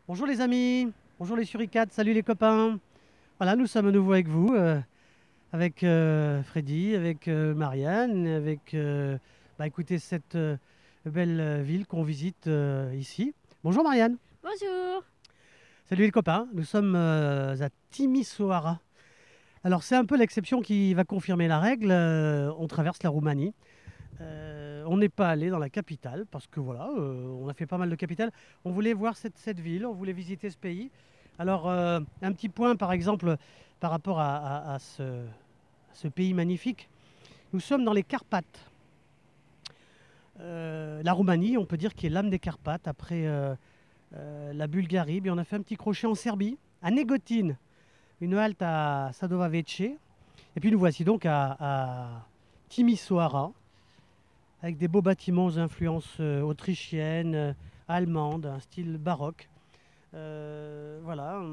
Bonjour les amis, bonjour les suricates, salut les copains. Voilà, nous sommes à nouveau avec vous, avec Freddy, avec Marianne, avec écoutez, cette belle ville qu'on visite ici. Bonjour Marianne. Bonjour. Salut les copains, nous sommes à Timisoara. Alors c'est un peu l'exception qui va confirmer la règle, on traverse la Roumanie. On n'est pas allé dans la capitale parce que voilà, on a fait pas mal de capitales. On voulait voir cette ville, on voulait visiter ce pays. Alors, un petit point par exemple par rapport à ce pays magnifique. Nous sommes dans les Carpates. La Roumanie, on peut dire, qui est l'âme des Carpates après la Bulgarie. Puis on a fait un petit crochet en Serbie, à Négotine, une halte à Sadova-Vece. Et puis nous voici donc à Timisoara, avec des beaux bâtiments aux influences autrichiennes, allemandes, un style baroque. Voilà.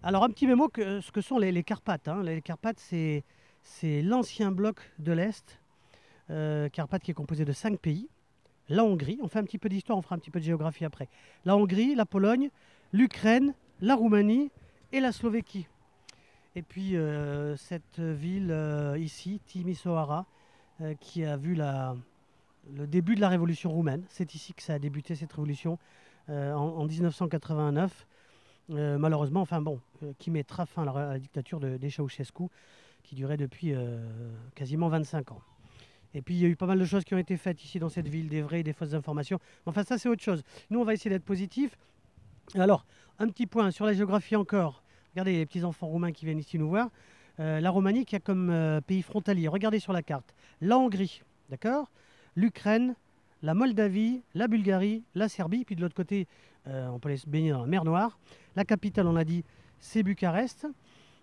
Alors un petit mémo que ce que sont les Carpates, hein. Les Carpates, c'est l'ancien bloc de l'Est. Carpates qui est composé de 5 pays. La Hongrie, on fait un petit peu d'histoire, on fera un petit peu de géographie après. La Hongrie, la Pologne, l'Ukraine, la Roumanie et la Slovéquie. Et puis cette ville ici, Timisoara, qui a vu le début de la révolution roumaine. C'est ici que ça a débuté, cette révolution, en 1989. Malheureusement, enfin bon, qui mettra fin à la dictature des Ceausescu, qui durait depuis quasiment 25 ans. Et puis il y a eu pas mal de choses qui ont été faites ici dans cette ville, des vraies et des fausses informations. Enfin, ça c'est autre chose. Nous, on va essayer d'être positifs. Alors, un petit point sur la géographie encore. Regardez les petits enfants roumains qui viennent ici nous voir. La Roumanie qui a comme pays frontalier, regardez sur la carte, la Hongrie, d'accord, l'Ukraine, la Moldavie, la Bulgarie, la Serbie, puis de l'autre côté, on peut aller se baigner dans la mer Noire. La capitale, on l'a dit, c'est Bucarest.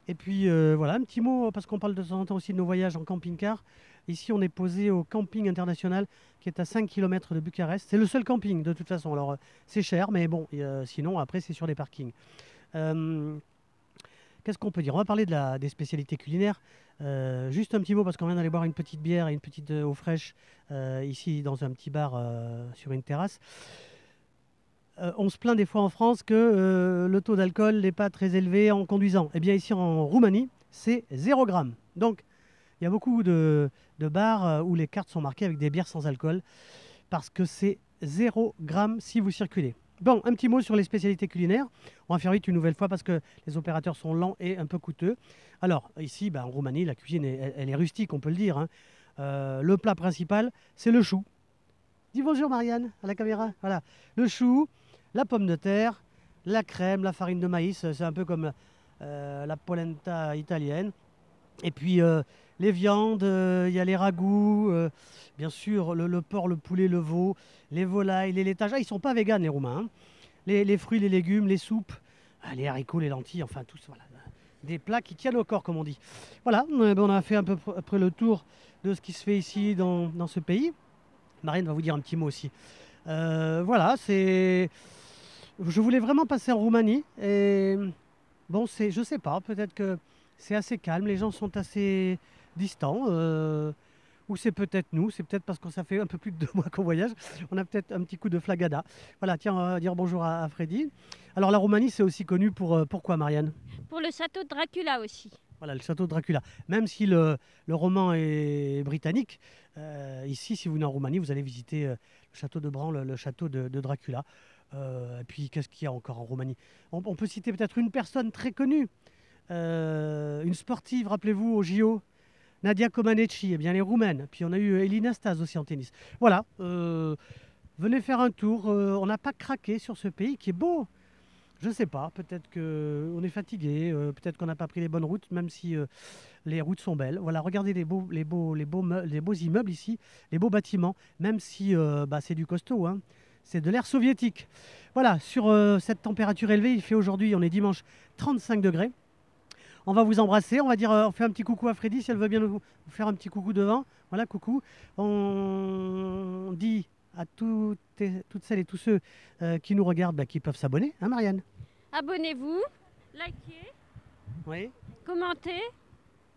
Et puis voilà, un petit mot, parce qu'on parle de temps en temps aussi de nos voyages en camping-car. Ici, on est posé au camping international qui est à 5 km de Bucarest. C'est le seul camping de toute façon. Alors, c'est cher, mais bon, sinon, après, c'est sur des parkings. Euh, Qu'est-ce qu'on peut dire? On va parler des spécialités culinaires. Juste un petit mot parce qu'on vient d'aller boire une petite bière et une petite eau fraîche ici dans un petit bar sur une terrasse. On se plaint des fois en France que le taux d'alcool n'est pas très élevé en conduisant. Eh bien ici en Roumanie, c'est 0 gramme. Donc il y a beaucoup de bars où les cartes sont marquées avec des bières sans alcool parce que c'est 0 gramme si vous circulez. Bon, un petit mot sur les spécialités culinaires. On va faire vite une nouvelle fois parce que les opérateurs sont lents et un peu coûteux. Alors, ici, en Roumanie, la cuisine, elle est rustique, on peut le dire, hein. Le plat principal, c'est le chou. Dis bonjour Marianne, à la caméra. Voilà, le chou, la pomme de terre, la crème, la farine de maïs. C'est un peu comme la polenta italienne. Et puis les viandes, il y a les ragoûts, bien sûr le porc, le poulet, le veau, les volailles, les laitages. Ah, ils sont pas véganes les Roumains, hein. Les fruits, les légumes, les soupes, les haricots, les lentilles, enfin tous, voilà. Des plats qui tiennent au corps, comme on dit. Voilà, on a fait un peu après le tour de ce qui se fait ici dans ce pays. Marine va vous dire un petit mot aussi. Voilà, c'est. Je voulais vraiment passer en Roumanie et bon, je sais pas, peut-être que c'est assez calme, les gens sont assez distants, ou c'est peut-être nous, c'est peut-être parce que ça fait un peu plus de 2 mois qu'on voyage, on a peut-être un petit coup de flagada. Voilà, tiens, on va dire bonjour à Freddy. Alors la Roumanie, c'est aussi connu pour pourquoi, Marianne? Pour le château de Dracula aussi. Voilà, le château de Dracula. Même si le roman est britannique, ici, si vous venez en Roumanie, vous allez visiter le château de Bran, le château de Dracula. Et puis, qu'est-ce qu'il y a encore en Roumanie? On peut citer peut-être une personne très connue, une sportive, rappelez-vous, au JO, Nadia Comaneci, eh bien, elle est roumaine. Puis on a eu Elina Stas aussi en tennis. Voilà, venez faire un tour. On n'a pas craqué sur ce pays qui est beau. Je ne sais pas, peut-être qu'on est fatigué, peut-être qu'on n'a pas pris les bonnes routes, même si les routes sont belles. Voilà, regardez les beaux immeubles ici, les beaux bâtiments, même si c'est du costaud, hein. C'est de l'ère soviétique. Voilà, sur cette température élevée, il fait aujourd'hui, on est dimanche, 35 degrés. On va vous embrasser, on va dire, on fait un petit coucou à Freddy si elle veut bien nous faire un petit coucou devant. Voilà, coucou. On dit à toutes celles et tous ceux qui nous regardent qu'ils peuvent s'abonner, hein Marianne? Abonnez-vous, likez, Oui, commentez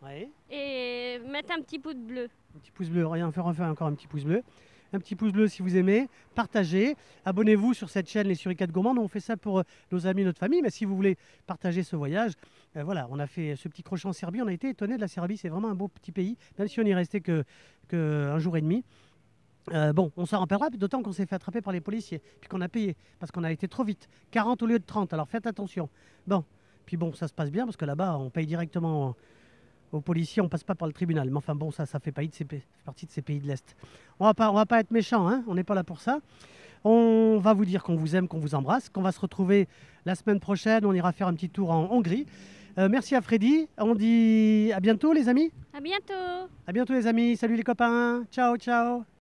oui. et mettez un petit pouce bleu. Un petit pouce bleu, rien, on fait encore un petit pouce bleu. un petit pouce bleu si vous aimez, partagez, abonnez-vous sur cette chaîne Les Suricates Gourmandes. On fait ça pour nos amis, notre famille, mais si vous voulez partager ce voyage, voilà, on a fait ce petit crochet en Serbie, on a été étonnés de la Serbie, c'est vraiment un beau petit pays, même si on n'y restait que un jour et demi. Bon, on s'en rappellera, d'autant qu'on s'est fait attraper par les policiers, puis qu'on a payé, parce qu'on a été trop vite. 40 au lieu de 30, alors faites attention. Bon, puis bon, ça se passe bien, parce que là-bas, on paye directement aux policiers, on passe pas par le tribunal. Mais enfin bon, ça fait partie de ces pays de l'Est. On va pas être méchants, hein, on n'est pas là pour ça. On va vous dire qu'on vous aime, qu'on vous embrasse, qu'on va se retrouver la semaine prochaine, on ira faire un petit tour en Hongrie. Merci à Freddy, on dit à bientôt les amis. À bientôt. À bientôt les amis, salut les copains, ciao ciao.